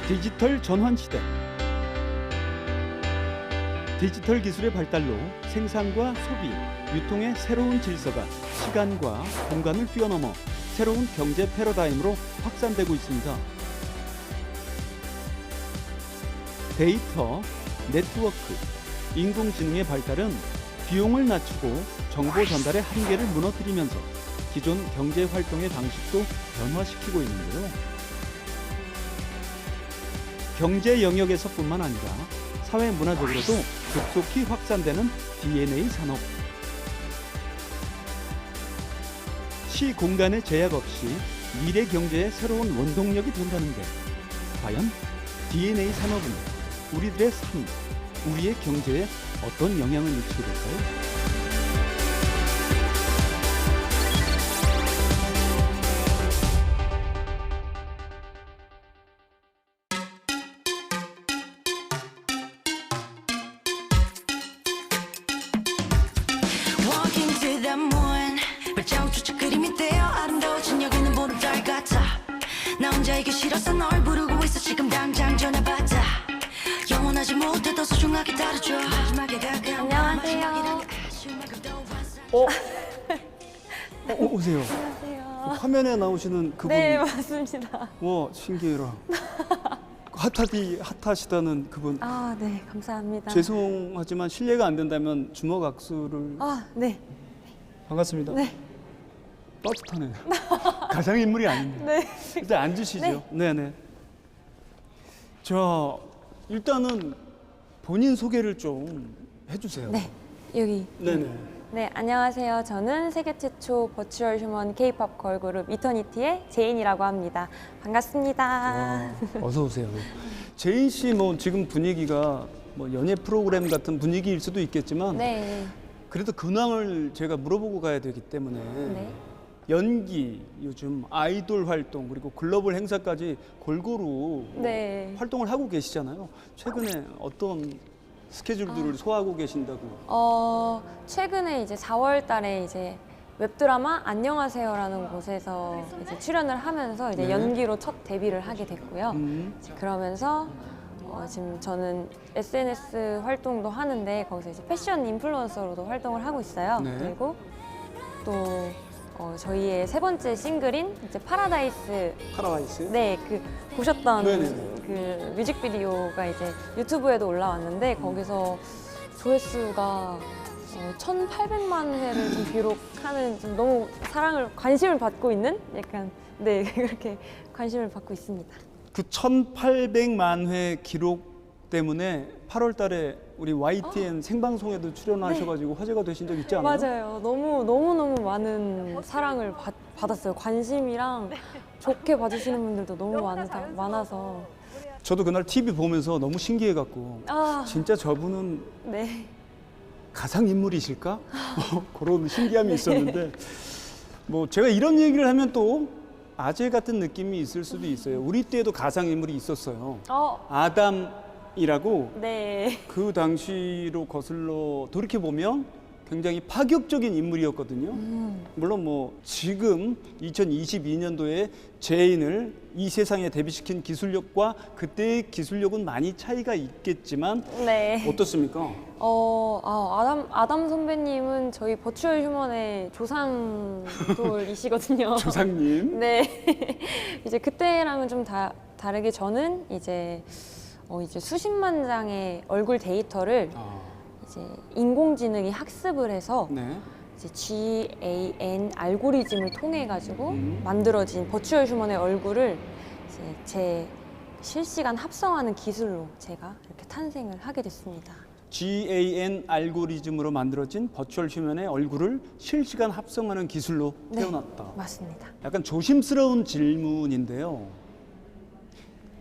디지털 전환 시대. 디지털 기술의 발달로 생산과 소비, 유통의 새로운 질서가 시간과 공간을 뛰어넘어 새로운 경제 패러다임으로 확산되고 있습니다. 데이터, 네트워크, 인공지능의 발달은 비용을 낮추고 정보 전달의 한계를 무너뜨리면서 기존 경제 활동의 방식도 변화시키고 있는데요. 경제 영역에서뿐만 아니라 사회 문화적으로도 급속히 확산되는 D&A 산업. 시 공간의 제약 없이 미래 경제의 새로운 원동력이 된다는데 과연 D&A 산업은 우리들의 삶, 우리의 경제에 어떤 영향을 미치게 될까요? Walking to the moon 발자국조차 그림이 되어 아름다워진 여기는 보름달 같아 나 혼자 이기 싫어서 널 부르고 있어 지금 당장 전화 받아 영원하지 못해 더 소중하게 다뤄줘 마지막에 다가온 안녕하세요. 오세요. 안녕하세요. 화면에 나오시는 그분. 네, 맞습니다. 와, 신기해라. 핫하시다는 그분. 아, 네, 감사합니다. 죄송하지만 실례가 안 된다면 주먹 악수를. 아, 네. 반갑습니다. 네. 떳떳하네. 가상 인물이 아닌데. 네. 일단 앉으시죠. 네네. 자, 일단은 본인 소개를 좀 해주세요. 네, 여기. 네네. 네, 안녕하세요. 저는 세계 최초 버추얼 휴먼 K-팝 걸그룹 이터니티의 제인이라고 합니다. 반갑습니다. 와, 어서 오세요. 제인 씨 뭐 지금 분위기가 뭐 연예 프로그램 같은 분위기일 수도 있겠지만 네. 그래도 근황을 제가 물어보고 가야 되기 때문에 네. 연기, 요즘 아이돌 활동 그리고 글로벌 행사까지 골고루 네. 활동을 하고 계시잖아요. 최근에 어떤 스케줄들을 소화하고 계신다고? 최근에 이제 4월 달에 이제 웹드라마 안녕하세요라는 곳에서 이제 출연을 하면서 이제 네. 연기로 첫 데뷔를 하게 됐고요. 이제 그러면서 지금 저는 SNS 활동도 하는데 거기서 이제 패션 인플루언서로도 활동을 하고 있어요. 네. 그리고 또 저희의 세 번째 싱글인 이제 파라다이스, 파라다이스? 네, 그 보셨던 네네네. 그 뮤직비디오가 이제 유튜브에도 올라왔는데 거기서 조회수가 1,800만 회를 좀 기록하는 좀 너무 관심을 받고 있는 약간 네 그렇게 관심을 받고 있습니다. 그 1,800만 회 기록 때문에 8월 달에 우리 YTN 생방송에도 출연하셔가지고 화제가 되신 적 있지 않아요? 맞아요. 너무 많은 사랑을 받았어요. 관심이랑 좋게 봐주시는 분들도 너무 많아서. 저도 그날 TV 보면서 너무 신기해갖고 진짜 저분은 네. 가상 인물이실까? 그런 신기함이 있었는데 뭐 제가 이런 얘기를 하면 또 아재 같은 느낌이 있을 수도 있어요. 우리 때에도 가상 인물이 있었어요. 아담이라고 네. 그 당시로 거슬러 돌이켜 보면 굉장히 파격적인 인물이었거든요. 물론 뭐 지금 2022년도에 제인을 이 세상에 데뷔시킨 기술력과 그때의 기술력은 많이 차이가 있겠지만 네. 어떻습니까? 아담 선배님은 저희 버추얼 휴먼의 조상돌이시거든요. 조상님. 네. 이제 그때랑은 좀 다르게 저는 이제 수십만 장의 얼굴 데이터를 이제 인공지능이 학습을 해서 네. 이제 GAN 알고리즘을 통해 가지고 만들어진 버추얼 휴먼의 얼굴을 이제 제 실시간 합성하는 기술로 제가 이렇게 탄생을 하게 됐습니다. GAN 알고리즘으로 만들어진 버추얼 휴먼의 얼굴을 실시간 합성하는 기술로 네. 태어났다. 맞습니다. 약간 조심스러운 질문인데요.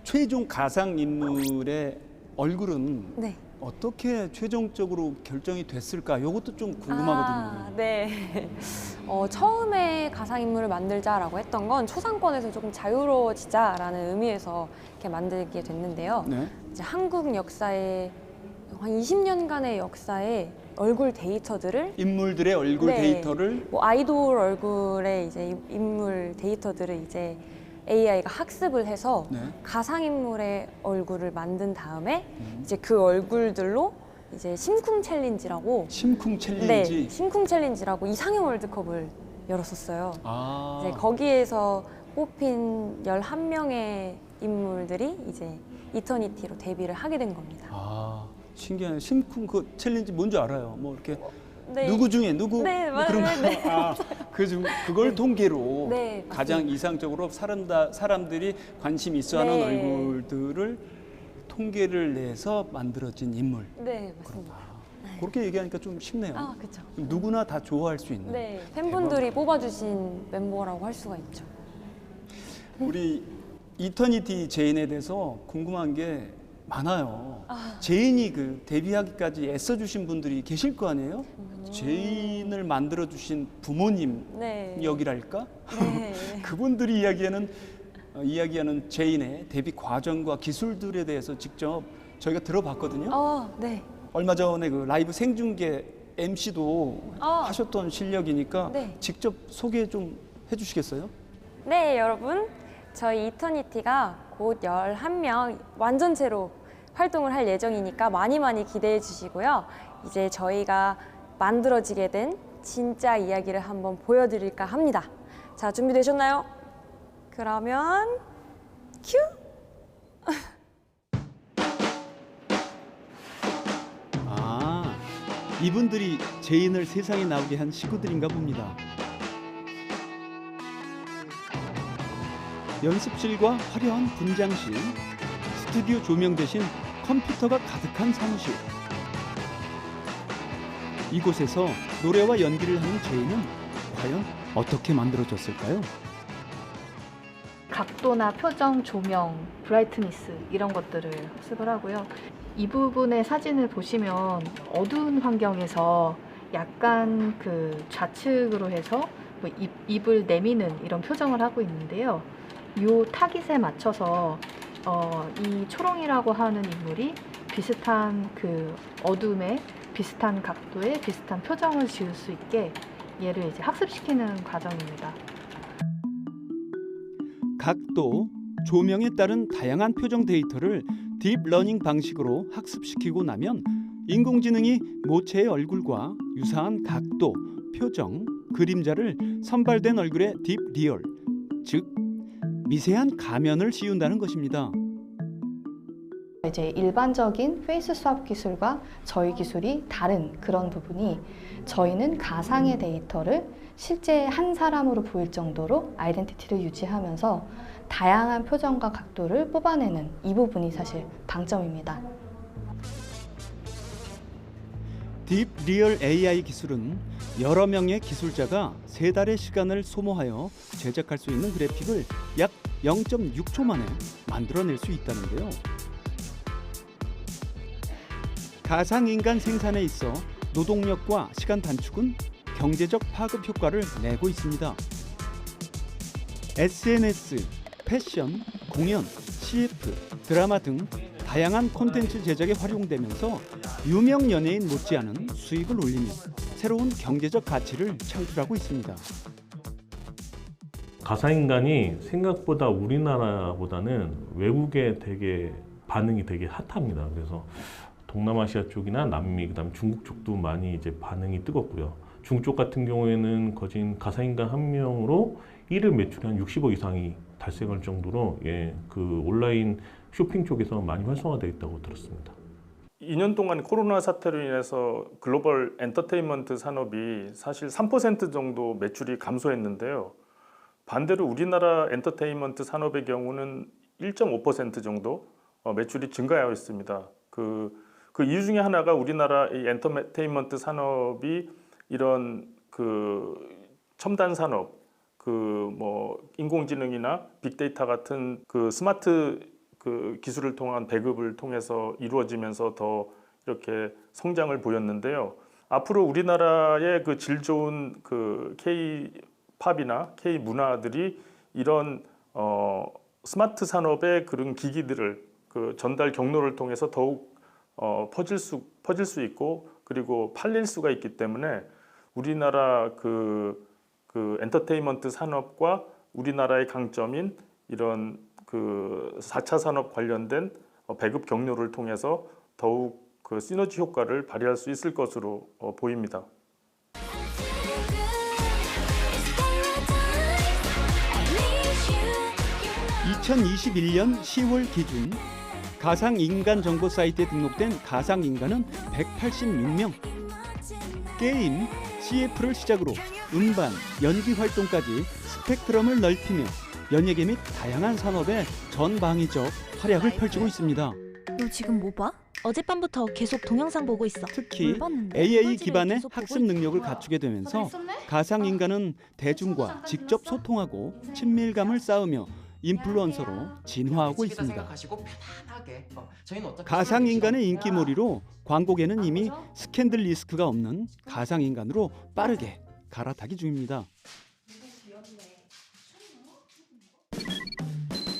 최종 가상 인물의 얼굴은 네. 어떻게 최종적으로 결정이 됐을까? 이것도 좀 궁금하거든요. 네. 처음에 가상인물을 만들자라고 했던 건 초상권에서 조금 자유로워지자라는 의미에서 이렇게 만들게 됐는데요. 네. 이제 한국 역사에 한 20년간의 역사에 얼굴 데이터들을 인물들의 얼굴 네. 데이터를 뭐 아이돌 얼굴의 이제 인물 데이터들을 이제 AI가 학습을 해서 네. 가상인물의 얼굴을 만든 다음에 이제 그 얼굴들로 이제 심쿵 챌린지라고 심쿵 챌린지. 네, 심쿵 챌린지라고 이상형 월드컵을 열었었어요. 아. 이제 거기에서 뽑힌 11명의 인물들이 이제 이터니티로 데뷔를 하게 된 겁니다. 아, 신기하네. 심쿵 그 챌린지 뭔지 알아요. 뭐 이렇게 네. 누구 중에 누구 네, 뭐 그런 맞아요. 거. 네. 아, 그걸 통계로 네, 맞습니다. 가장 이상적으로 사람들이 관심 있어하는 네. 얼굴들을 통계를 내서 만들어진 인물. 네, 맞습니다. 그렇게 얘기하니까 좀 쉽네요. 아, 그렇죠. 누구나 다 좋아할 수 있는. 네, 팬분들이 뽑아주신 멤버라고 할 수가 있죠. 우리 이터니티 제인에 대해서 궁금한 게 많아요. 제인이 그 데뷔하기까지 애써주신 분들이 계실 거 아니에요? 제인을 만들어주신 부모님 네. 역이랄까? 네. 그분들이 이야기하는 제인의 데뷔 과정과 기술들에 대해서 직접 저희가 들어봤거든요. 네. 얼마 전에 그 라이브 생중계 MC도 하셨던 실력이니까 네. 직접 소개 좀 해주시겠어요? 네, 여러분. 저희 이터니티가 곧 11명 완전체로 활동을 할 예정이니까 많이 기대해 주시고요. 이제 저희가 만들어지게 된 진짜 이야기를 한번 보여드릴까 합니다. 자, 준비되셨나요? 그러면 큐! 아, 이분들이 제인을 세상에 나오게 한 식구들인가 봅니다. 연습실과 화려한 분장실, 스튜디오 조명 대신 컴퓨터가 가득한 사무실. 이곳에서 노래와 연기를 하는 제인은 과연 어떻게 만들어졌을까요? 각도나 표정, 조명, 브라이트니스 이런 것들을 학습을 하고요. 이 부분의 사진을 보시면 어두운 환경에서 약간 그 좌측으로 해서 뭐 입을 내미는 이런 표정을 하고 있는데요. 이 타깃에 맞춰서 이 초롱이라고 하는 인물이 비슷한 그 어둠에 비슷한 각도의 비슷한 표정을 지을 수 있게 얘를 이제 학습시키는 과정입니다. 각도, 조명에 따른 다양한 표정 데이터를 딥러닝 방식으로 학습시키고 나면 인공지능이 모체의 얼굴과 유사한 각도, 표정, 그림자를 선발된 얼굴의 딥리얼, 즉 미세한 가면을 씌운다는 것입니다. 이제 일반적인 페이스 스왑 기술과 저희 기술이 다른 그런 부분이 저희는 가상의 데이터를 실제 한 사람으로 보일 정도로 아이덴티티를 유지하면서 다양한 표정과 각도를 뽑아내는 이 부분이 사실 방점입니다. 딥리얼 AI 기술은 여러 명의 기술자가 3달의 시간을 소모하여 제작할 수 있는 그래픽을 약 0.6초 만에 만들어낼 수 있다는데요. 가상인간 생산에 있어 노동력과 시간 단축은 경제적 파급 효과를 내고 있습니다. SNS, 패션, 공연, CF, 드라마 등 다양한 콘텐츠 제작에 활용되면서 유명 연예인 못지않은 수익을 올리며 새로운 경제적 가치를 창출하고 있습니다. 가상인간이 생각보다 우리나라보다는 외국에 되게 반응이 되게 핫합니다. 그래서 동남아시아 쪽이나 남미, 그다음 중국 쪽도 많이 이제 반응이 뜨겁고요. 중국 쪽 같은 경우에는 거진 가상인간 한 명으로 일일 매출이 한 60억 이상이 달성할 정도로 그 온라인 쇼핑 쪽에서 많이 활성화되어 있다고 들었습니다. 2년 동안 코로나 사태로 인해서 글로벌 엔터테인먼트 산업이 사실 3% 정도 매출이 감소했는데요. 반대로 우리나라 엔터테인먼트 산업의 경우는 1.5% 정도 매출이 증가하고 있습니다. 그 이유 중에 하나가 우리나라 이 엔터테인먼트 산업이 이런 그 첨단 산업, 그 뭐 인공지능이나 빅데이터 같은 그 스마트 그 기술을 통한 배급을 통해서 이루어지면서 더 이렇게 성장을 보였는데요. 앞으로 우리나라의 그 질 좋은 그 K-팝이나 K-문화들이 이런 스마트 산업의 그런 기기들을 그 전달 경로를 통해서 더욱 퍼질 수 있고 그리고 팔릴 수가 있기 때문에 우리나라 그 엔터테인먼트 산업과 우리나라의 강점인 이런 그 4차 산업 관련된 배급 경로를 통해서 더욱 그 시너지 효과를 발휘할 수 있을 것으로 보입니다. 2021년 10월 기준 가상인간 정보 사이트에 등록된 가상인간은 186명. 게임, CF를 시작으로 음반, 연기 활동까지 스펙트럼을 넓히며 연예계 및 다양한 산업의 전방위적 활약을 펼치고 있습니다. 너 지금 뭐 봐? 어젯밤부터 계속 동영상 보고 있어. 특히 뭘 봤는데? AI 꼴찌를 기반의 계속 보고 학습 있는 능력을 거야. 갖추게 되면서 가상인간은 대중과 직접 소통하고 친밀감을 쌓으며 인플루언서로 진화하고 있습니다. 가상인간의 인기몰이로 광고계는 이미 스캔들 리스크가 없는 가상인간으로 빠르게 갈아타기 중입니다.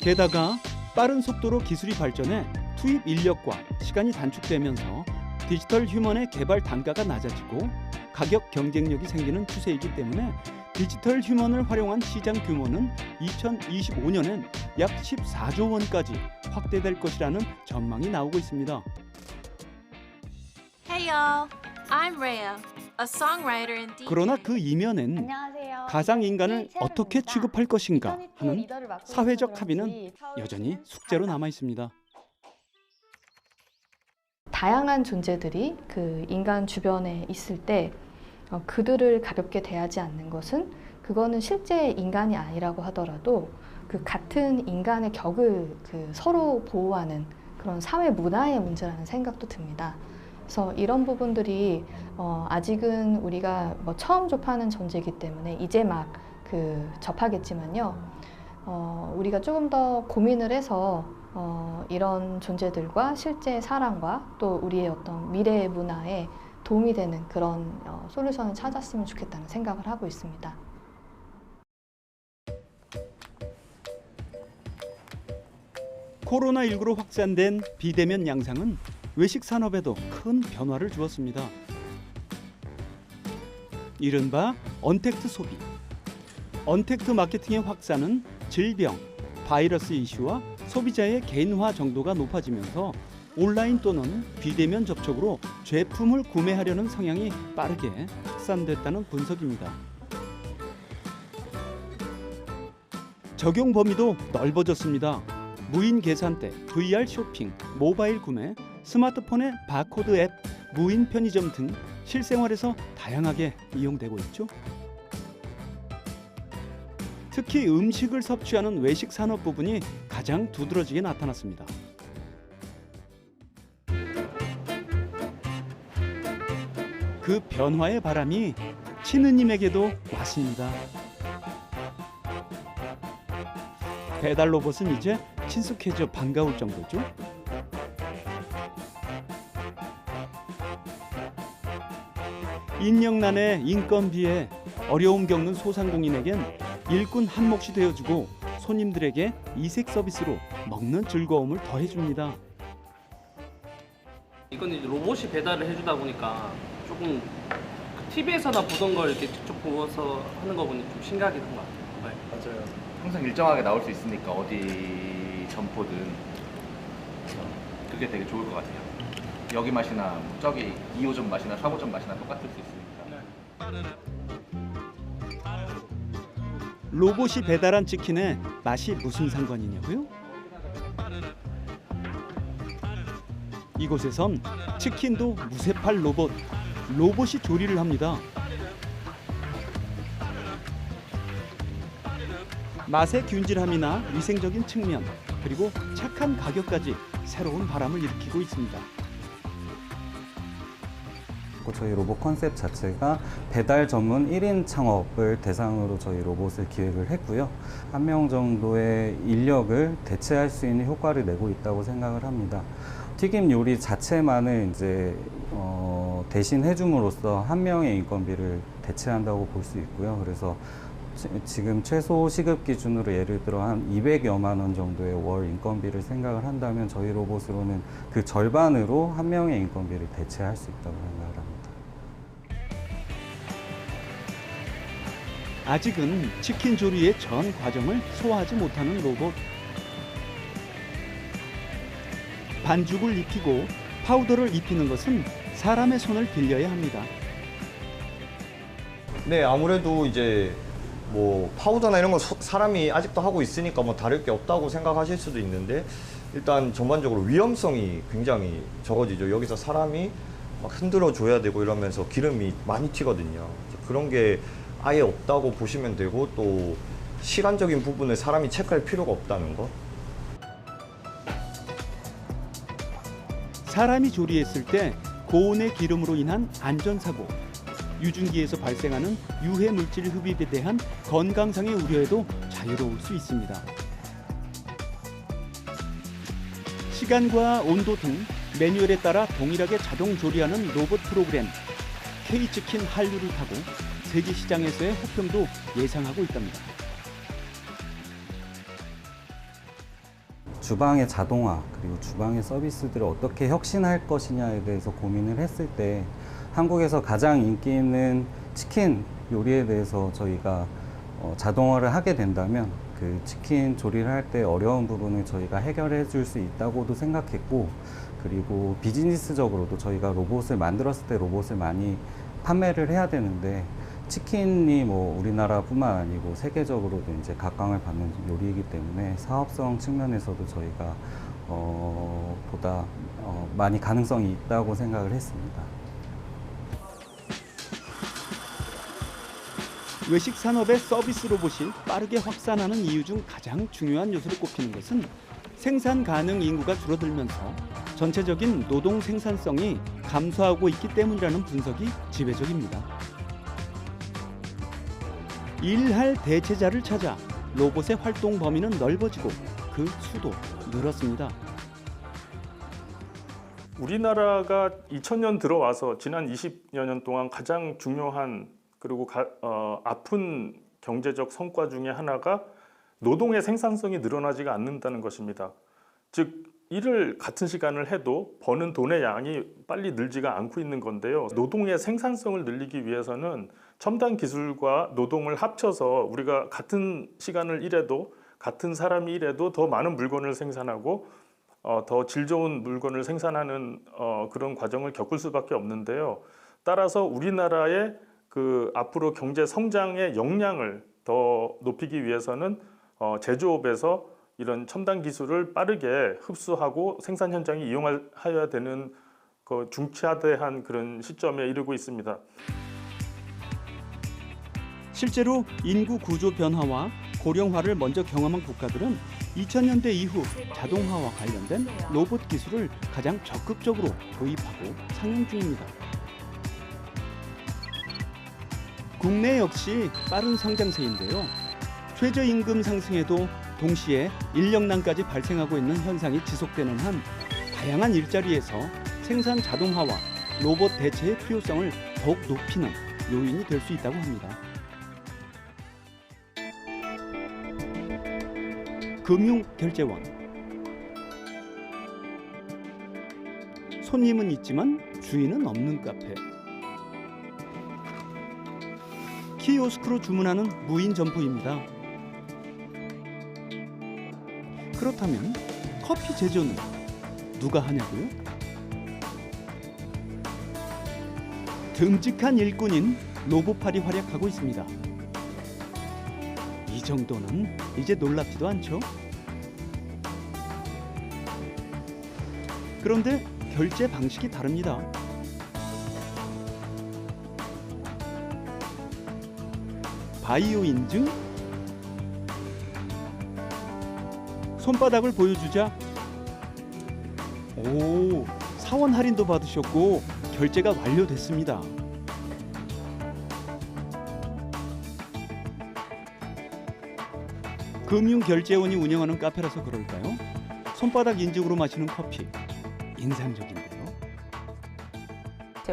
게다가 빠른 속도로 기술이 발전해 투입 인력과 시간이 단축되면서 디지털 휴먼의 개발 단가가 낮아지고 가격 경쟁력이 생기는 추세이기 때문에 디지털 휴먼을 활용한 시장 규모는 2025년엔 약 14조 원까지 확대될 것이라는 전망이 나오고 있습니다. Hey y'all, I'm Rhea, a songwriter and DJ. 그러나 그 이면엔 안녕하세요. 가상인간을 채연입니다. 어떻게 취급할 것인가 인터넷 하는 리더를 맡고 사회적 있어서 합의는 그런지 여전히 숙제로 남아 있습니다. 다양한 존재들이 그 인간 주변에 있을 때 그들을 가볍게 대하지 않는 것은 그거는 실제 인간이 아니라고 하더라도 그 같은 인간의 격을 그 서로 보호하는 그런 사회 문화의 문제라는 생각도 듭니다. 그래서 이런 부분들이 아직은 우리가 뭐 처음 접하는 존재이기 때문에 이제 막 그 접하겠지만요. 우리가 조금 더 고민을 해서 이런 존재들과 실제 사랑과 또 우리의 어떤 미래 문화에 도움이 되는 그런 솔루션을 찾았으면 좋겠다는 생각을 하고 있습니다. 코로나19로 확산된 비대면 양상은 외식 산업에도 큰 변화를 주었습니다. 이른바 언택트 소비. 언택트 마케팅의 확산은 질병, 바이러스 이슈와 소비자의 개인화 정도가 높아지면서 온라인 또는 비대면 접촉으로 제품을 구매하려는 성향이 빠르게 확산됐다는 분석입니다. 적용 범위도 넓어졌습니다. 무인 계산대, VR 쇼핑, 모바일 구매, 스마트폰의 바코드 앱, 무인 편의점 등 실생활에서 다양하게 이용되고 있죠. 특히 음식을 섭취하는 외식 산업 부분이 가장 두드러지게 나타났습니다. 그 변화의 바람이 치느님에게도 왔습니다. 배달 로봇은 이제 친숙해져 반가울 정도죠. 인력난의 인건비에 어려움 겪는 소상공인에겐 일꾼 한 몫이 되어주고 손님들에게 이색 서비스로 먹는 즐거움을 더해줍니다. 이건 이제 로봇이 배달을 해주다 보니까 조금 TV에서나 보던 걸 이렇게 직접 보면서 하는 거 보니 좀 신기하긴 한 것 같아요. 맞아요. 항상 일정하게 나올 수 있으니까 어디 점포든 그게 되게 좋을 것 같아요. 여기 맛이나 뭐 저기 2호점 맛이나 3호점 맛이나 똑같을 수 있으니까. 로봇이 배달한 치킨에 맛이 무슨 상관이냐고요? 이곳에선 치킨도 무쇠팔 로봇이 조리를 합니다. 맛의 균질함이나 위생적인 측면, 그리고 착한 가격까지 새로운 바람을 일으키고 있습니다. 저희 로봇 컨셉 자체가 배달 전문 1인 창업을 대상으로 저희 로봇을 기획을 했고요. 1명 정도의 인력을 대체할 수 있는 효과를 내고 있다고 생각을 합니다. 튀김 요리 자체만을 이제 대신해 줌으로써 1명의 인건비를 대체한다고 볼 수 있고요. 그래서 지금 최소 시급 기준으로 예를 들어 한 200여만 원 정도의 월 인건비를 생각을 한다면 저희 로봇으로는 그 절반으로 1명의 인건비를 대체할 수 있다고 생각을 합니다. 아직은 치킨 조리의 전 과정을 소화하지 못하는 로봇. 반죽을 입히고 파우더를 입히는 것은 사람의 손을 빌려야 합니다. 네, 아무래도 이제 뭐 파우더나 이런 거 사람이 아직도 하고 있으니까 뭐 다를 게 없다고 생각하실 수도 있는데, 일단 전반적으로 위험성이 굉장히 적어지죠. 여기서 사람이 막 흔들어 줘야 되고 이러면서 기름이 많이 튀거든요. 그런 게 아예 없다고 보시면 되고, 또 시간적인 부분을 사람이 체크할 필요가 없다는 거. 사람이 조리했을 때 고온의 기름으로 인한 안전사고, 유증기에서 발생하는 유해 물질 흡입에 대한 건강상의 우려에도 자유로울 수 있습니다. 시간과 온도 등 매뉴얼에 따라 동일하게 자동 조리하는 로봇 프로그램 K치킨 한류를 타고 세계 시장에서의 호평도 예상하고 있답니다. 주방의 자동화 그리고 주방의 서비스들을 어떻게 혁신할 것이냐에 대해서 고민을 했을 때 한국에서 가장 인기 있는 치킨 요리에 대해서 저희가 자동화를 하게 된다면 그 치킨 조리를 할 때 어려운 부분을 저희가 해결해 줄 수 있다고도 생각했고, 그리고 비즈니스적으로도 저희가 로봇을 만들었을 때 로봇을 많이 판매를 해야 되는데, 치킨이 뭐 우리나라뿐만 아니고 세계적으로도 이제 각광을 받는 요리이기 때문에 사업성 측면에서도 저희가 보다 많이 가능성이 있다고 생각을 했습니다. 외식 산업의 서비스 로봇이 빠르게 확산하는 이유 중 가장 중요한 요소로 꼽히는 것은 생산 가능 인구가 줄어들면서 전체적인 노동 생산성이 감소하고 있기 때문이라는 분석이 지배적입니다. 일할 대체자를 찾아 로봇의 활동 범위는 넓어지고 그 수도 늘었습니다. 우리나라가 2000년 들어와서 지난 20여 년 동안 가장 중요한 그리고 아픈 경제적 성과 중에 하나가 노동의 생산성이 늘어나지가 않는다는 것입니다. 즉 일을 같은 시간을 해도 버는 돈의 양이 빨리 늘지가 않고 있는 건데요. 노동의 생산성을 늘리기 위해서는 첨단 기술과 노동을 합쳐서 우리가 같은 시간을 일해도 같은 사람이 일해도 더 많은 물건을 생산하고 더 질 좋은 물건을 생산하는 그런 과정을 겪을 수밖에 없는데요. 따라서 우리나라의 그 앞으로 경제 성장의 역량을 더 높이기 위해서는 제조업에서 이런 첨단 기술을 빠르게 흡수하고 생산 현장에 이용하여야 되는 그 중차대한 그런 시점에 이르고 있습니다. 실제로 인구 구조 변화와 고령화를 먼저 경험한 국가들은 2000년대 이후 자동화와 관련된 로봇 기술을 가장 적극적으로 도입하고 상용 중입니다. 국내 역시 빠른 성장세인데요. 최저임금 상승에도 동시에 인력난까지 발생하고 있는 현상이 지속되는 한 다양한 일자리에서 생산 자동화와 로봇 대체의 필요성을 더욱 높이는 요인이 될 수 있다고 합니다. 금융결제원. 손님은 있지만 주인은 없는 카페. 키오스크로 주문하는 무인 점포입니다. 그렇다면 커피 제조는 누가 하냐고요? 듬직한 일꾼인 로봇팔이 활약하고 있습니다. 이 정도는 이제 놀랍지도 않죠? 그런데 결제 방식이 다릅니다. 바이오 인증? 손바닥을 보여주자 오, 사원 할인도 받으셨고 결제가 완료됐습니다. 금융결제원이 운영하는 카페라서 그럴까요? 손바닥 인증으로 마시는 커피 인상적인데요.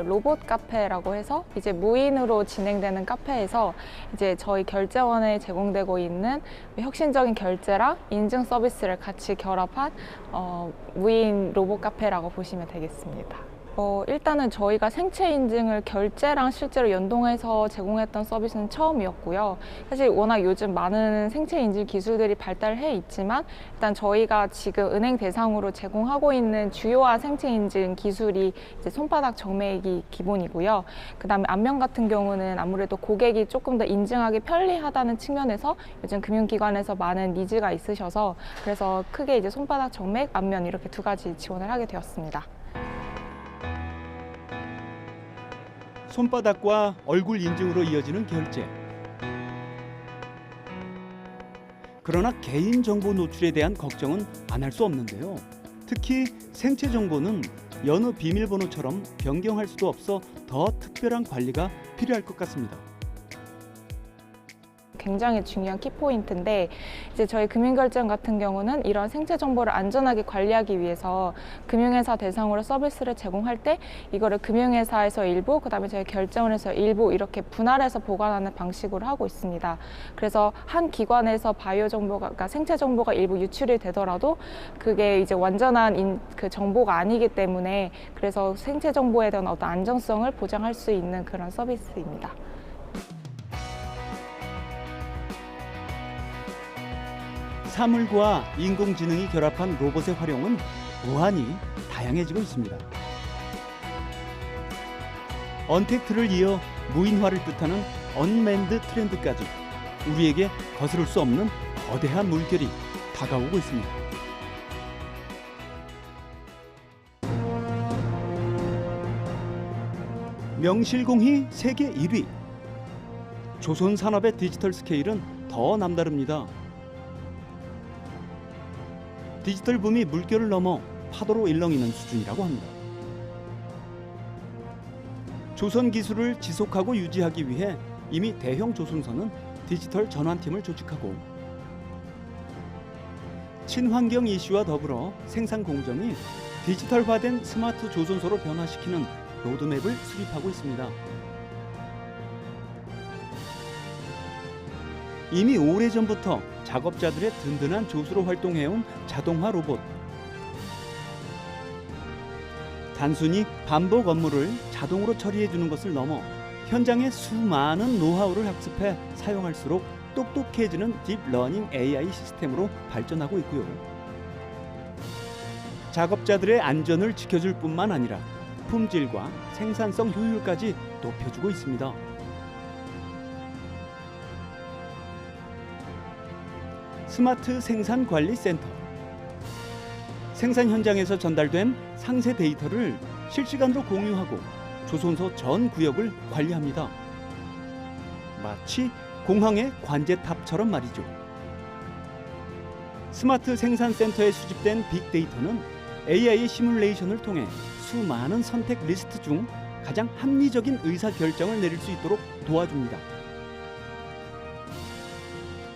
로봇 카페라고 해서 이제 무인으로 진행되는 카페에서 이제 저희 결제원에 제공되고 있는 혁신적인 결제랑 인증 서비스를 같이 결합한 무인 로봇 카페라고 보시면 되겠습니다. 일단은 저희가 생체 인증을 결제랑 실제로 연동해서 제공했던 서비스는 처음이었고요. 사실 워낙 요즘 많은 생체 인증 기술들이 발달해 있지만 일단 저희가 지금 은행 대상으로 제공하고 있는 주요한 생체 인증 기술이 이제 손바닥 정맥이 기본이고요. 그다음에 안면 같은 경우는 아무래도 고객이 조금 더 인증하기 편리하다는 측면에서 요즘 금융기관에서 많은 니즈가 있으셔서 그래서 크게 이제 손바닥 정맥, 안면 이렇게 두 가지 지원을 하게 되었습니다. 손바닥과 얼굴 인증으로 이어지는 결제. 그러나 개인정보 노출에 대한 걱정은 안 할 수 없는데요. 특히 생체 정보는 여느 비밀번호처럼 변경할 수도 없어 더 특별한 관리가 필요할 것 같습니다. 굉장히 중요한 키포인트인데 이제 저희 금융결제원 같은 경우는 이런 생체 정보를 안전하게 관리하기 위해서 금융회사 대상으로 서비스를 제공할 때 이거를 금융회사에서 일부, 그다음에 저희 결제원에서 일부 이렇게 분할해서 보관하는 방식으로 하고 있습니다. 그래서 한 기관에서 바이오 정보가, 그러니까 생체 정보가 일부 유출이 되더라도 그게 이제 완전한 그 정보가 아니기 때문에 그래서 생체 정보에 대한 어떤 안정성을 보장할 수 있는 그런 서비스입니다. 사물과 인공지능이 결합한 로봇의 활용은 무한히 다양해지고 있습니다. 언택트를 이어 무인화를 뜻하는 언맨드 트렌드까지 우리에게 거스를 수 없는 거대한 물결이 다가오고 있습니다. 명실공히 세계 1위. 조선 산업의 디지털 스케일은 더 남다릅니다. 디지털 붐이 물결을 넘어 파도로 일렁이는 수준이라고 합니다. 조선 기술을 지속하고 유지하기 위해 이미 대형 조선사는 디지털 전환팀을 조직하고 친환경 이슈와 더불어 생산 공정이 디지털화된 스마트 조선소로 변화시키는 로드맵을 수립하고 있습니다. 이미 오래전부터 작업자들의 든든한 조수로 활동해온 자동화 로봇. 단순히 반복 업무를 자동으로 처리해주는 것을 넘어 현장의 수많은 노하우를 학습해 사용할수록 똑똑해지는 딥러닝 AI 시스템으로 발전하고 있고요. 작업자들의 안전을 지켜줄 뿐만 아니라 품질과 생산성 효율까지 높여주고 있습니다. 스마트 생산관리센터. 생산 현장에서 전달된 상세 데이터를 실시간으로 공유하고 조선소 전 구역을 관리합니다. 마치 공항의 관제탑처럼 말이죠. 스마트 생산센터에 수집된 빅데이터는 AI 시뮬레이션을 통해 수많은 선택 리스트 중 가장 합리적인 의사결정을 내릴 수 있도록 도와줍니다.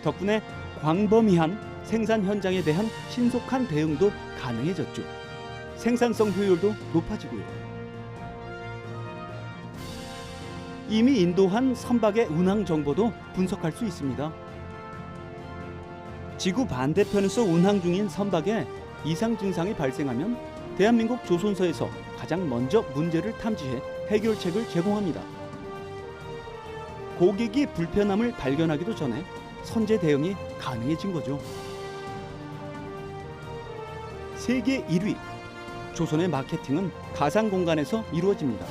덕분에 광범위한 생산 현장에 대한 신속한 대응도 가능해졌죠. 생산성 효율도 높아지고요. 이미 인도한 선박의 운항 정보도 분석할 수 있습니다. 지구 반대편에서 운항 중인 선박에 이상 증상이 발생하면 대한민국 조선소에서 가장 먼저 문제를 탐지해 해결책을 제공합니다. 고객이 불편함을 발견하기도 전에 선제 대응이 가능해진 거죠. 세계 1위. 조선의 마케팅은 가상 공간에서 이루어집니다.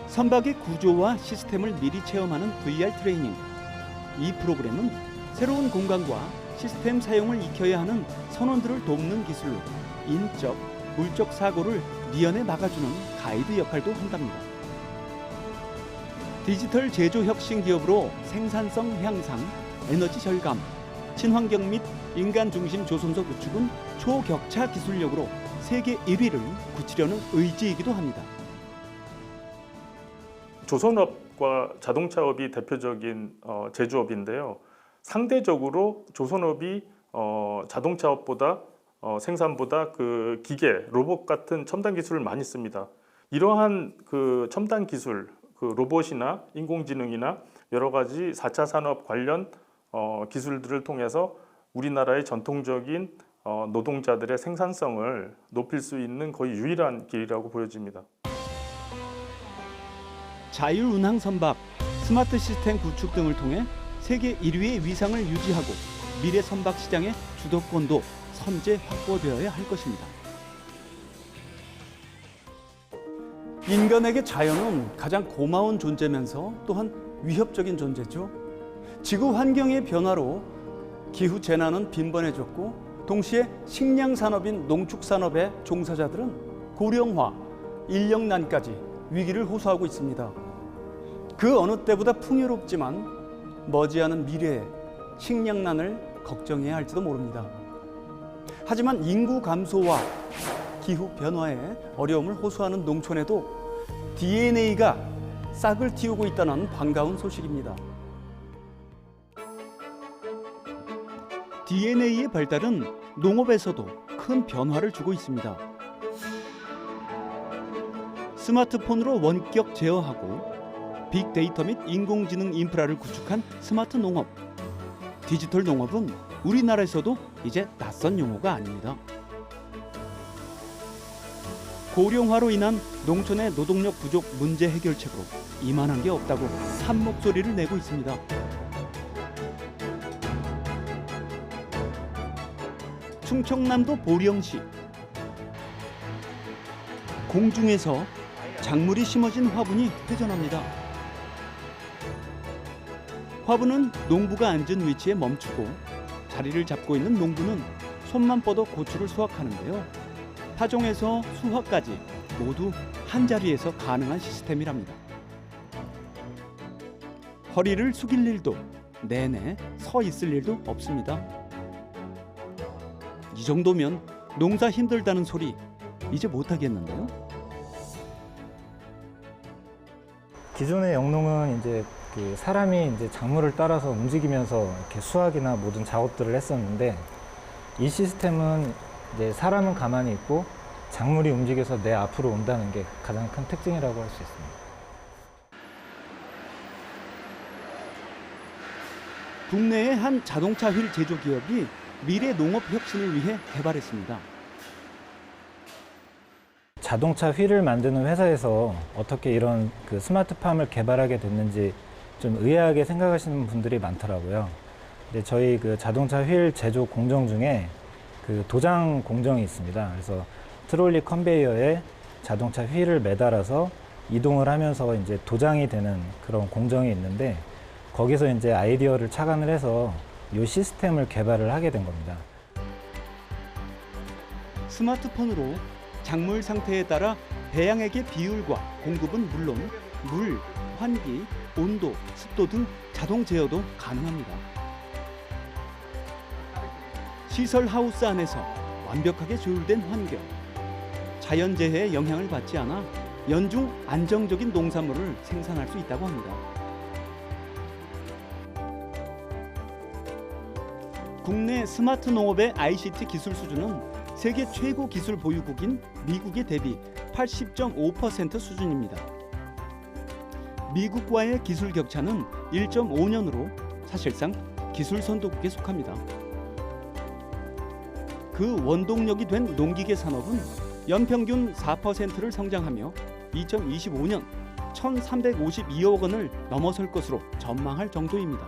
선박의 구조와 시스템을 미리 체험하는 VR 트레이닝. 이 프로그램은 새로운 공간과 시스템 사용을 익혀야 하는 선원들을 돕는 기술로 인적, 물적 사고를 미연에 막아주는 가이드 역할도 한답니다. 디지털 제조 혁신 기업으로 생산성 향상, 에너지 절감, 친환경 및 인간 중심 조선소 구축은 초격차 기술력으로 세계 1위를 굳히려는 의지이기도 합니다. 조선업과 자동차업이 대표적인 제조업인데요. 상대적으로 조선업이 자동차업보다 생산보다 그 기계, 로봇 같은 첨단 기술을 많이 씁니다. 이러한 그 첨단 기술, 그 로봇이나 인공지능이나 여러 가지 4차 산업 관련 기술들을 통해서 우리나라의 전통적인 노동자들의 생산성을 높일 수 있는 거의 유일한 길이라고 보여집니다. 자율운항 선박, 스마트 시스템 구축 등을 통해 세계 1위의 위상을 유지하고 미래 선박 시장의 주도권도 선제 확보되어야 할 것입니다. 인간에게 자연은 가장 고마운 존재면서 또한 위협적인 존재죠. 지구 환경의 변화로 기후 재난은 빈번해졌고 동시에 식량 산업인 농축 산업의 종사자들은 고령화, 인력난까지 위기를 호소하고 있습니다. 그 어느 때보다 풍요롭지만 머지않은 미래에 식량난을 걱정해야 할지도 모릅니다. 하지만 인구 감소와 기후 변화에 어려움을 호소하는 농촌에도 DNA가 싹을 틔우고 있다는 반가운 소식입니다. DNA의 발달은 농업에서도 큰 변화를 주고 있습니다. 스마트폰으로 원격 제어하고 빅데이터 및 인공지능 인프라를 구축한 스마트 농업. 디지털 농업은 우리나라에서도 이제 낯선 용어가 아닙니다. 고령화로 인한 농촌의 노동력 부족 문제 해결책으로 이만한 게 없다고 한 목소리를 내고 있습니다. 충청남도 보령시. 공중에서 작물이 심어진 화분이 회전합니다. 화분은 농부가 앉은 위치에 멈추고 자리를 잡고 있는 농부는 손만 뻗어 고추를 수확하는데요. 파종에서 수확까지 모두 한 자리에서 가능한 시스템이랍니다. 허리를 숙일 일도 내내 서 있을 일도 없습니다. 이 정도면 농사 힘들다는 소리 이제 못하겠는데요? 기존의 영농은 이제 그 사람이 이제 작물을 따라서 움직이면서 이렇게 수확이나 모든 작업들을 했었는데 이 시스템은 이제 사람은 가만히 있고 작물이 움직여서 내 앞으로 온다는 게 가장 큰 특징이라고 할 수 있습니다. 국내의 한 자동차 휠 제조 기업이 미래 농업 혁신을 위해 개발했습니다. 자동차 휠을 만드는 회사에서 어떻게 이런 그 스마트팜을 개발하게 됐는지 좀 의아하게 생각하시는 분들이 많더라고요. 근데 저희 그 자동차 휠 제조 공정 중에 그 도장 공정이 있습니다. 그래서 트롤리 컨베이어에 자동차 휠을 매달아서 이동을 하면서 이제 도장이 되는 그런 공정이 있는데 거기서 이제 아이디어를 착안을 해서 이 시스템을 개발을 하게 된 겁니다. 스마트폰으로 작물 상태에 따라 배양액의 비율과 공급은 물론 물, 환기, 온도, 습도 등 자동 제어도 가능합니다. 시설 하우스 안에서 완벽하게 조율된 환경, 자연재해의 영향을 받지 않아 연중 안정적인 농산물을 생산할 수 있다고 합니다. 국내 스마트 농업의 ICT 기술 수준은 세계 최고 기술 보유국인 미국에 대비 80.5% 수준입니다. 미국과의 기술 격차는 1.5년으로 사실상 기술 선도국에 속합니다. 그 원동력이 된 농기계 산업은 연평균 4%를 성장하며 2025년 1,352억 원을 넘어설 것으로 전망할 정도입니다.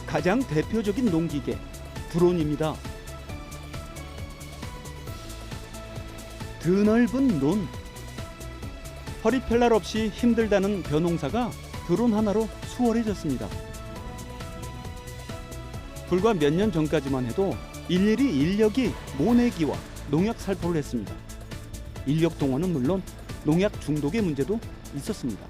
가장 대표적인 농기계, 드론입니다. 드넓은 논. 허리 펼날 없이 힘들다는 벼농사가 드론 하나로 수월해졌습니다. 불과 몇 년 전까지만 해도 일일이 인력이 모내기와 농약 살포를 했습니다. 인력 동원은 물론 농약 중독의 문제도 있었습니다.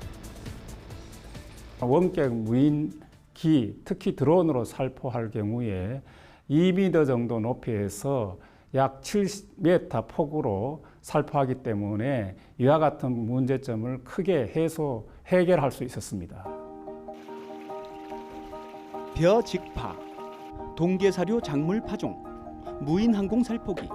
원격 무인기, 특히 드론으로 살포할 경우에 2m 정도 높이에서 약 7m 폭으로 살포하기 때문에 이와 같은 문제점을 크게 해결할 수 있었습니다. 벼 직파, 동계사료 작물 파종, 무인 항공 살포기,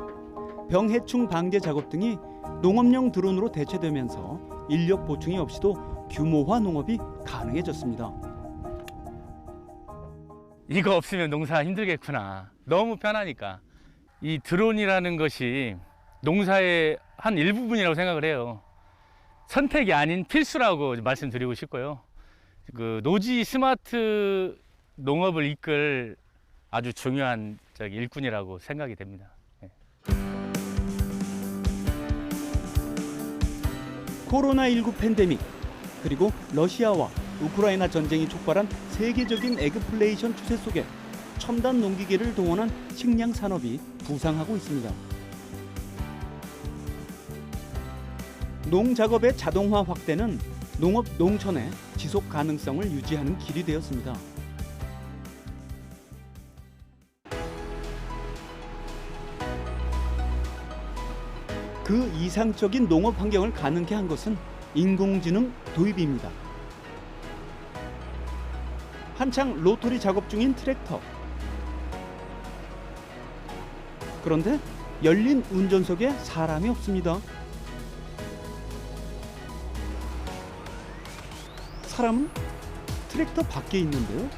병해충 방제 작업 등이 농업용 드론으로 대체되면서 인력 보충이 없이도 규모화 농업이 가능해졌습니다. 이거 없으면 농사 힘들겠구나. 너무 편하니까. 이 드론이라는 것이 농사의 한 일부분이라고 생각을 해요. 선택이 아닌 필수라고 말씀드리고 싶고요. 그 노지 스마트 농업을 이끌 아주 중요한 일꾼이라고 생각이 됩니다. 코로나19 팬데믹 그리고 러시아와 우크라이나 전쟁이 촉발한 세계적인 에그플레이션 추세 속에 첨단 농기계를 동원한 식량 산업이 부상하고 있습니다. 농작업의 자동화 확대는 농업 농촌의 지속 가능성을 유지하는 길이 되었습니다. 그 이상적인 농업 환경을 가능케 한 것은 인공지능 도입입니다. 한창 로터리 작업 중인 트랙터. 그런데 열린 운전석에 사람이 없습니다. 사람은 트랙터 밖에 있는데요.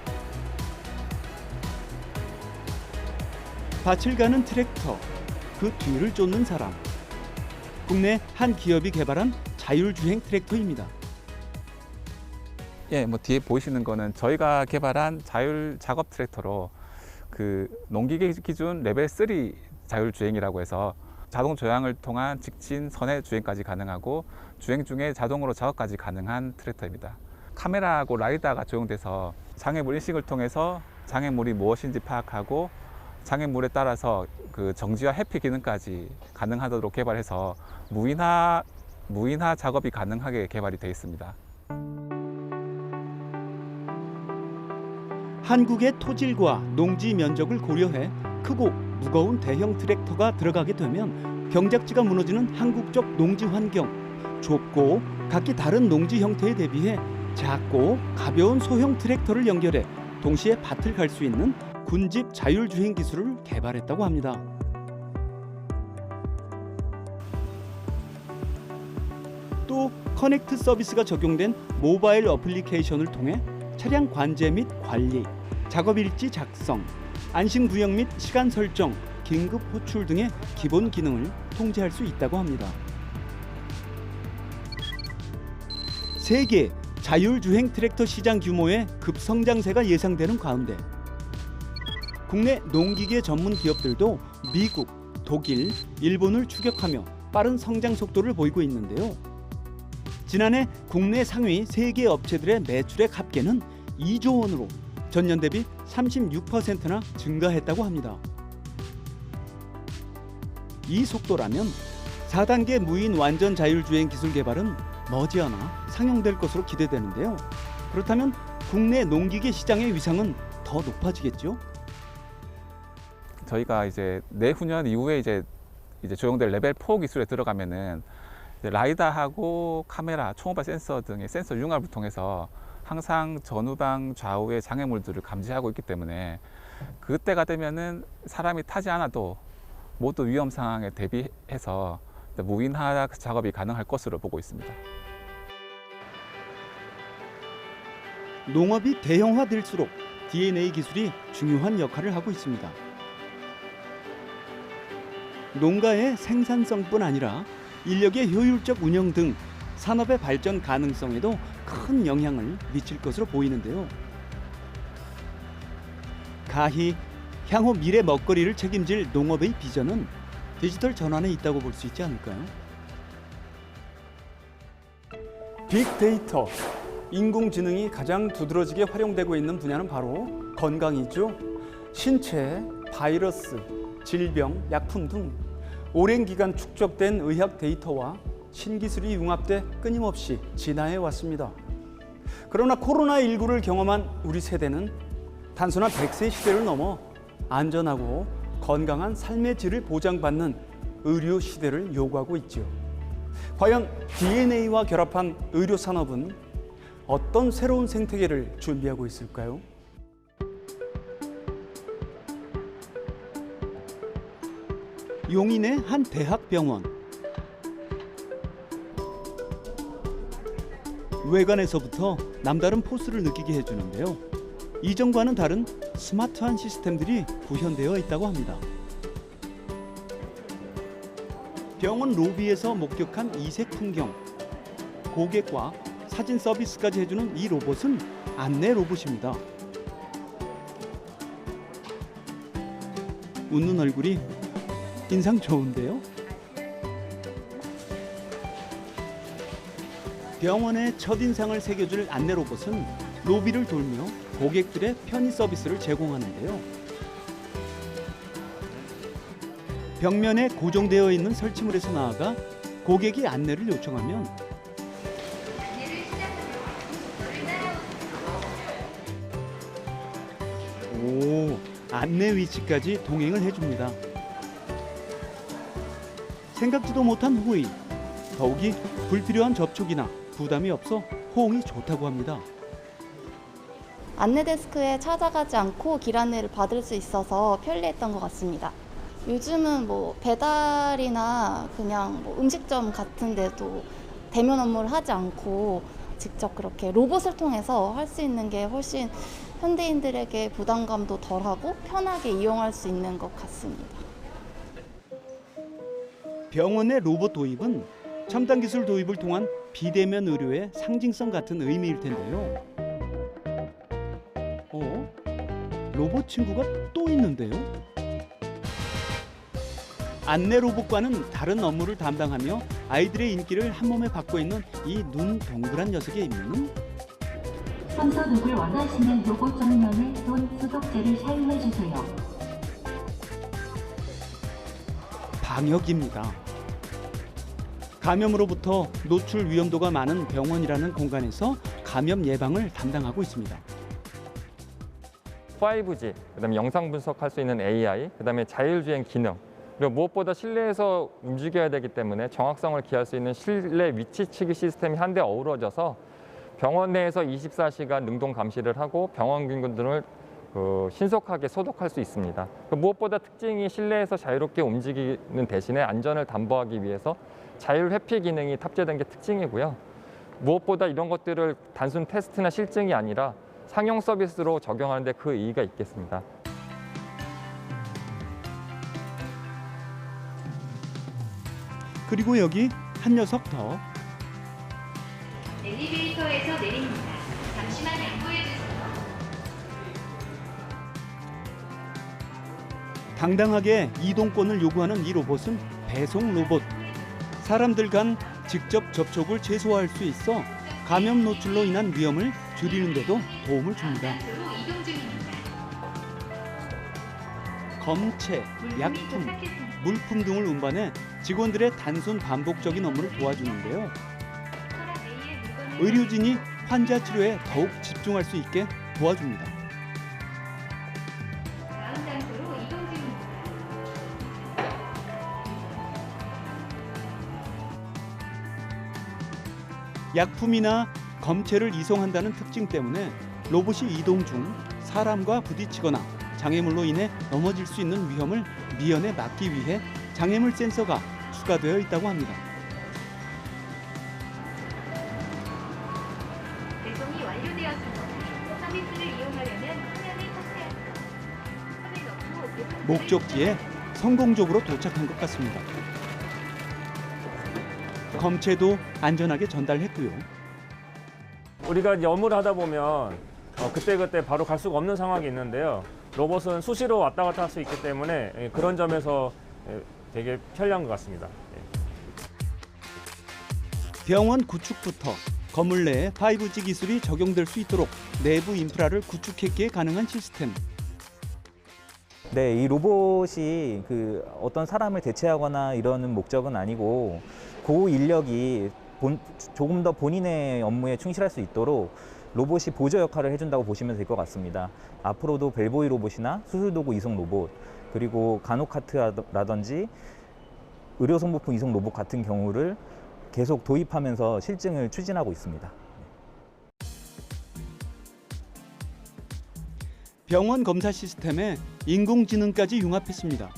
밭을 가는 트랙터, 그 뒤를 쫓는 사람. 국내 한 기업이 개발한 자율주행 트랙터입니다. 예, 뭐 뒤에 보이시는 거는 저희가 개발한 자율 작업 트랙터로 그 농기계 기준 레벨 3 자율주행이라고 해서 자동 조향을 통한 직진 선의 주행까지 가능하고 주행 중에 자동으로 작업까지 가능한 트랙터입니다. 카메라하고 라이다가 적용돼서 장애물 인식을 통해서 장애물이 무엇인지 파악하고 장애물에 따라서 그 정지와 회피 기능까지 가능하도록 개발해서 무인화 작업이 가능하게 개발이 되어 있습니다. 한국의 토질과 농지 면적을 고려해 크고 무거운 대형 트랙터가 들어가게 되면 경작지가 무너지는 한국적 농지 환경, 좁고 각기 다른 농지 형태에 대비해 작고 가벼운 소형 트랙터를 연결해 동시에 밭을 갈 수 있는 군집 자율주행 기술을 개발했다고 합니다. 또 커넥트 서비스가 적용된 모바일 어플리케이션을 통해 차량 관제 및 관리, 작업일지 작성, 안심 구역 및 시간 설정, 긴급 호출 등의 기본 기능을 통제할 수 있다고 합니다. 세계 자율주행 트랙터 시장 규모의 급성장세가 예상되는 가운데 국내 농기계 전문 기업들도 미국, 독일, 일본을 추격하며 빠른 성장 속도를 보이고 있는데요. 지난해 국내 상위 3개 업체들의 매출액 합계는 2조 원으로 전년 대비 36%나 증가했다고 합니다. 이 속도라면 4단계 무인 완전 자율주행 기술 개발은 머지않아 상용될 것으로 기대되는데요. 그렇다면 국내 농기계 시장의 위상은 더 높아지겠죠? 저희가 이제 내후년 이후에 이제 적용될 레벨 4 기술에 들어가면은 라이다하고 카메라, 초음파 센서 등의 센서 융합을 통해서 항상 전후방 좌우의 장애물들을 감지하고 있기 때문에 그때가 되면은 사람이 타지 않아도 모두 위험 상황에 대비해서 무인화 작업이 가능할 것으로 보고 있습니다. 농업이 대형화될수록 DNA 기술이 중요한 역할을 하고 있습니다. 농가의 생산성뿐 아니라 인력의 효율적 운영 등 산업의 발전 가능성에도 큰 영향을 미칠 것으로 보이는데요. 가히 향후 미래 먹거리를 책임질 농업의 비전은 디지털 전환에 있다고 볼 수 있지 않을까요? 빅데이터, 인공지능이 가장 두드러지게 활용되고 있는 분야는 바로 건강이죠. 신체, 바이러스, 질병, 약품 등 오랜 기간 축적된 의학 데이터와 신기술이 융합돼 끊임없이 진화해 왔습니다. 그러나 코로나19를 경험한 우리 세대는 단순한 100세 시대를 넘어 안전하고 건강한 삶의 질을 보장받는 의료 시대를 요구하고 있죠. 과연 DNA와 결합한 의료 산업은 어떤 새로운 생태계를 준비하고 있을까요? 용인의 한 대학병원. 외관에서부터 남다른 포스를 느끼게 해주는데요. 이전과는 다른 스마트한 시스템들이 구현되어 있다고 합니다. 병원 로비에서 목격한 이색 풍경, 고객과 사진 서비스까지 해주는 이 로봇은 안내 로봇입니다. 웃는 얼굴이 인상 좋은데요? 병원의 첫인상을 새겨줄 안내 로봇은 로비를 돌며 고객들의 편의 서비스를 제공하는데요. 벽면에 고정되어 있는 설치물에서 나아가 고객이 안내를 요청하면 안내 위치까지 동행을 해줍니다. 생각지도 못한 호의, 더욱이 불필요한 접촉이나 부담이 없어 호응이 좋다고 합니다. 안내 데스크에 찾아가지 않고 길 안내를 받을 수 있어서 편리했던 것 같습니다. 요즘은 뭐 배달이나 그냥 뭐 음식점 같은 데도 대면 업무를 하지 않고 직접 그렇게 로봇을 통해서 할 수 있는 게 훨씬 현대인들에게 부담감도 덜하고 편하게 이용할 수 있는 것 같습니다. 병원의 로봇 도입은 첨단 기술 도입을 통한 비대면 의료의 상징성 같은 의미일 텐데요. 로봇 친구가 또 있는데요. 안내 로봇과는 다른 업무를 담당하며 아이들의 인기를 한몸에 받고 있는 이 눈 동그란 녀석의 임무는 손소독을 원하시는 로봇 정면에 손 소독제를 사용해 주세요. 방역입니다. 감염으로부터 노출 위험도가 많은 병원이라는 공간에서 감염 예방을 담당하고 있습니다. 5G, 그다음에 영상 분석할 수 있는 AI, 그다음에 자율주행 기능, 그리고 무엇보다 실내에서 움직여야 되기 때문에 정확성을 기할 수 있는 실내 위치치기 시스템이 한데 어우러져서 병원 내에서 24시간 능동 감시를 하고 병원 균등을 신속하게 소독할 수 있습니다. 무엇보다 특징이 실내에서 자유롭게 움직이는 대신에 안전을 담보하기 위해서 자율 회피 기능이 탑재된 게 특징이고요. 무엇보다 이런 것들을 단순 테스트나 실증이 아니라 상용 서비스로 적용하는 데 그 의의가 있겠습니다. 그리고 여기 한 녀석 더. 엘리베이터에서 내립니다. 잠시만 양보해 주세요. 당당하게 이동권을 요구하는 이 로봇은 배송 로봇. 사람들 간 직접 접촉을 최소화할 수 있어 감염 노출로 인한 위험을 줄이는 데도 도움을 줍니다. 검체, 약품, 물품 등을 운반해 직원들의 단순 반복적인 업무를 도와주는데요. 의료진이 환자 치료에 더욱 집중할 수 있게 도와줍니다. 약품이나 검체를 이송한다는 특징 때문에 로봇이 이동 중 사람과 부딪히거나 장애물로 인해 넘어질 수 있는 위험을 미연에 막기 위해 장애물 센서가 추가되어 있다고 합니다. 배송이 완료되었습니다. 서비스를 이용하려면 화면을 터치하세요. 목적지에 성공적으로 도착한 것 같습니다. 검체도 안전하게 전달했고요. 우리가 이제 업무를 하다 보면 그때그때 바로 갈 수가 없는 상황이 있는데요. 로봇은 수시로 왔다 갔다 할 수 있기 때문에 그런 점에서 되게 편리한 것 같습니다. 병원 구축부터 건물 내에 5G 기술이 적용될 수 있도록 내부 인프라를 구축했기에 가능한 시스템. 네, 이 로봇이 어떤 사람을 대체하거나 이러는 목적은 아니고 그 인력이 조금 더 본인의 업무에 충실할 수 있도록 로봇이 보조 역할을 해준다고 보시면 될 것 같습니다. 앞으로도 벨보이 로봇이나 수술도구 이송 로봇, 그리고 간호카트라든지 의료송부품 이송 로봇 같은 경우를 계속 도입하면서 실증을 추진하고 있습니다. 병원 검사 시스템에 인공지능까지 융합했습니다.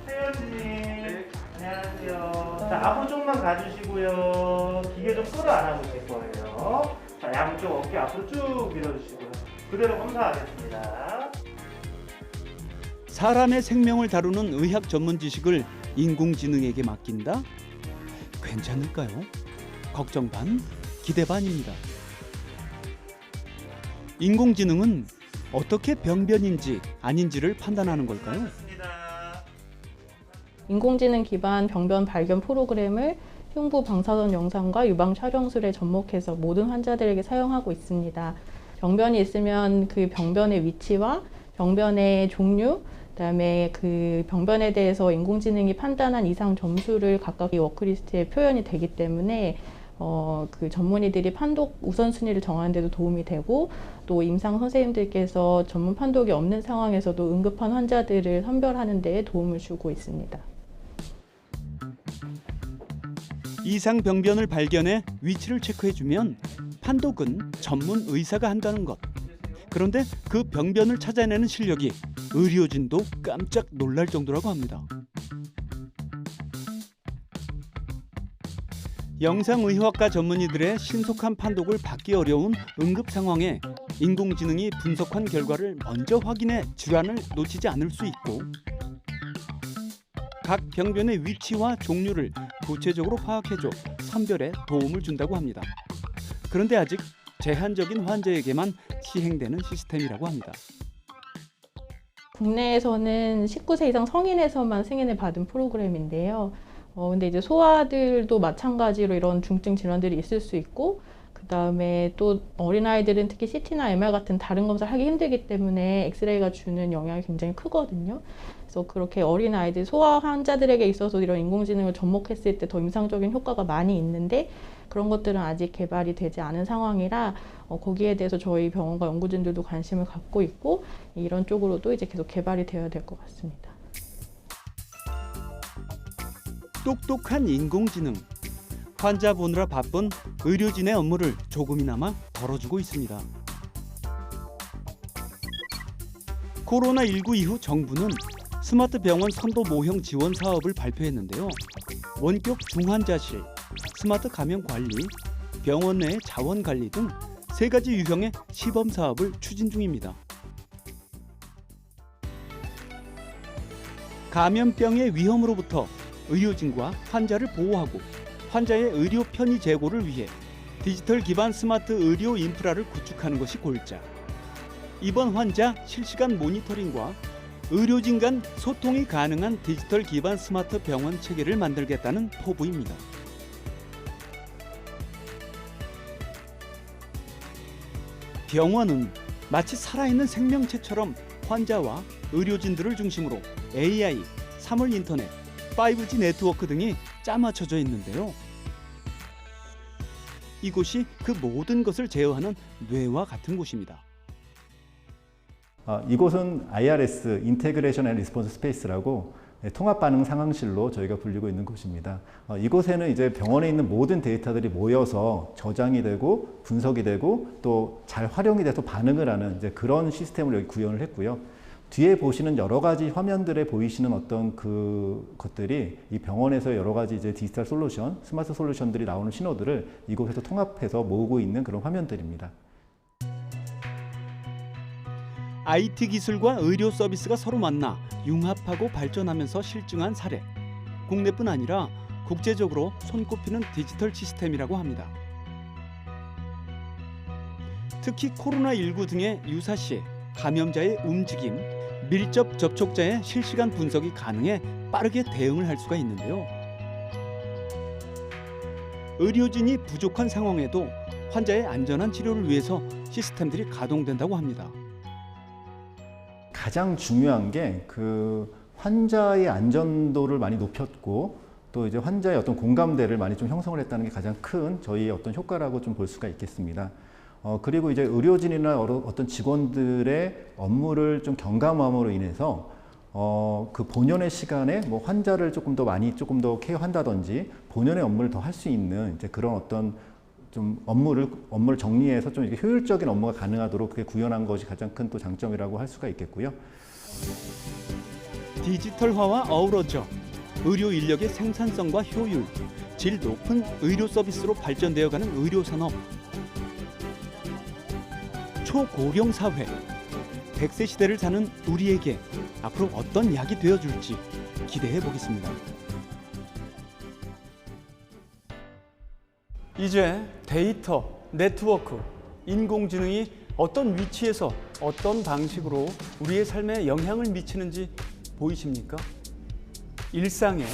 회원님, 안녕하세요. 자, 앞으로 조금만 가주시고요. 기계 좀 끌어 안아보실 거예요. 자, 양쪽 어깨 앞으로 쭉 밀어주시고요. 그대로 검사하겠습니다. 사람의 생명을 다루는 의학 전문 지식을 인공지능에게 맡긴다? 괜찮을까요? 걱정 반, 기대 반입니다. 인공지능은 어떻게 병변인지 아닌지를 판단하는 걸까요? 인공지능 기반 병변 발견 프로그램을 흉부 방사선 영상과 유방 촬영술에 접목해서 모든 환자들에게 사용하고 있습니다. 병변이 있으면 그 병변의 위치와 병변의 종류, 그다음에 그 병변에 대해서 인공지능이 판단한 이상 점수를 각각 이 워크리스트에 표현이 되기 때문에 그 전문의들이 판독 우선순위를 정하는 데도 도움이 되고, 또 임상 선생님들께서 전문 판독이 없는 상황에서도 응급한 환자들을 선별하는 데 도움을 주고 있습니다. 이상 병변을 발견해 위치를 체크해주면 판독은 전문 의사가 한다는 것. 그런데 그 병변을 찾아내는 실력이 의료진도 깜짝 놀랄 정도라고 합니다. 영상의학과 전문의들의 신속한 판독을 받기 어려운 응급 상황에 인공지능이 분석한 결과를 먼저 확인해 질환을 놓치지 않을 수 있고, 각 병변의 위치와 종류를 구체적으로 파악해줘 선별에 도움을 준다고 합니다. 그런데 아직 제한적인 환자에게만 시행되는 시스템이라고 합니다. 국내에서는 19세 이상 성인에서만 승인을 받은 프로그램인데요. 근데 이제 소아들도 마찬가지로 이런 중증 질환들이 있을 수 있고, 그 다음에 또 어린아이들은 특히 CT나 MR 같은 다른 검사를 하기 힘들기 때문에 엑스레이가 주는 영향이 굉장히 크거든요. 그래서 그렇게 어린아이들, 소아 환자들에게 있어서 이런 인공지능을 접목했을 때 더 임상적인 효과가 많이 있는데, 그런 것들은 아직 개발이 되지 않은 상황이라 거기에 대해서 저희 병원과 연구진들도 관심을 갖고 있고, 이런 쪽으로도 이제 계속 개발이 되어야 될 것 같습니다. 똑똑한 인공지능. 환자 보느라 바쁜 의료진의 업무를 조금이나마 덜어주고 있습니다. 코로나19 이후 정부는 스마트 병원 선도 모형 지원 사업을 발표했는데요. 원격 중환자실, 스마트 감염 관리, 병원 내 자원 관리 등 3가지 유형의 시범 사업을 추진 중입니다. 감염병의 위험으로부터 의료진과 환자를 보호하고 환자의 의료 편의 제고를 위해 디지털 기반 스마트 의료 인프라를 구축하는 것이 골자. 입원 환자 실시간 모니터링과 의료진 간 소통이 가능한 디지털 기반 스마트 병원 체계를 만들겠다는 포부입니다. 병원은 마치 살아있는 생명체처럼 환자와 의료진들을 중심으로 AI, 3월 인터넷, 5G 네트워크 등이 짜맞춰져 있는데요. 이곳이 그 모든 것을 제어하는 뇌와 같은 곳입니다. 이곳은 IRS, 인테그레이션 앤 리스폰스 스페이스라고 통합 반응 상황실로 저희가 불리고 있는 곳입니다. 이곳에는 이제 병원에 있는 모든 데이터들이 모여서 저장이 되고 분석이 되고 또 잘 활용이 돼서 반응을 하는 이제 그런 시스템을 여기 구현을 했고요. 뒤에 보시는 여러 가지 화면들에 보이시는 어떤 그 것들이 이 병원에서 여러 가지 이제 디지털 솔루션, 스마트 솔루션들이 나오는 신호들을 이곳에서 통합해서 모으고 있는 그런 화면들입니다. IT 기술과 의료 서비스가 서로 만나 융합하고 발전하면서 실증한 사례. 국내뿐 아니라 국제적으로 손꼽히는 디지털 시스템이라고 합니다. 특히 코로나19 등의 유사시, 감염자의 움직임, 밀접 접촉자의 실시간 분석이 가능해 빠르게 대응을 할 수가 있는데요. 의료진이 부족한 상황에도 환자의 안전한 치료를 위해서 시스템들이 가동된다고 합니다. 가장 중요한 게 그 환자의 안전도를 많이 높였고 또 이제 환자의 어떤 공감대를 많이 좀 형성을 했다는 게 가장 큰 저희의 어떤 효과라고 좀 볼 수가 있겠습니다. 그리고 이제 의료진이나 어떤 직원들의 업무를 좀 경감함으로 인해서 그 본연의 시간에 뭐 환자를 조금 더 케어한다든지 본연의 업무를 더 할 수 있는 이제 그런 어떤 좀 업무를 정리해서 좀 이렇게 효율적인 업무가 가능하도록 그게 구현한 것이 가장 큰 또 장점이라고 할 수가 있겠고요. 디지털화와 어우러져 의료 인력의 생산성과 효율, 질 높은 의료 서비스로 발전되어가는 의료 산업. 초고령 사회, 100세 시대를 사는 우리에게 앞으로 어떤 약이 되어줄지 기대해 보겠습니다. 이제 데이터, 네트워크, 인공지능이 어떤 위치에서 어떤 방식으로 우리의 삶에 영향을 미치는지 보이십니까? 일상에,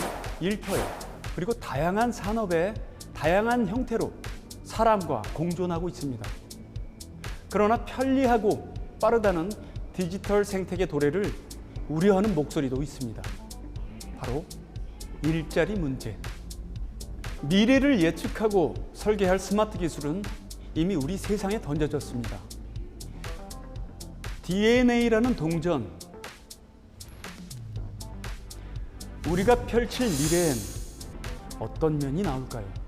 일터에, 그리고 다양한 산업의 다양한 형태로 사람과 공존하고 있습니다. 그러나 편리하고 빠르다는 디지털 생태계 도래를 우려하는 목소리도 있습니다. 바로 일자리 문제. 미래를 예측하고 설계할 스마트 기술은 이미 우리 세상에 던져졌습니다. DNA라는 동전. 우리가 펼칠 미래엔 어떤 면이 나올까요?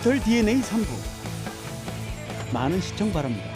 디지털 DNA 3부 많은 시청 바랍니다.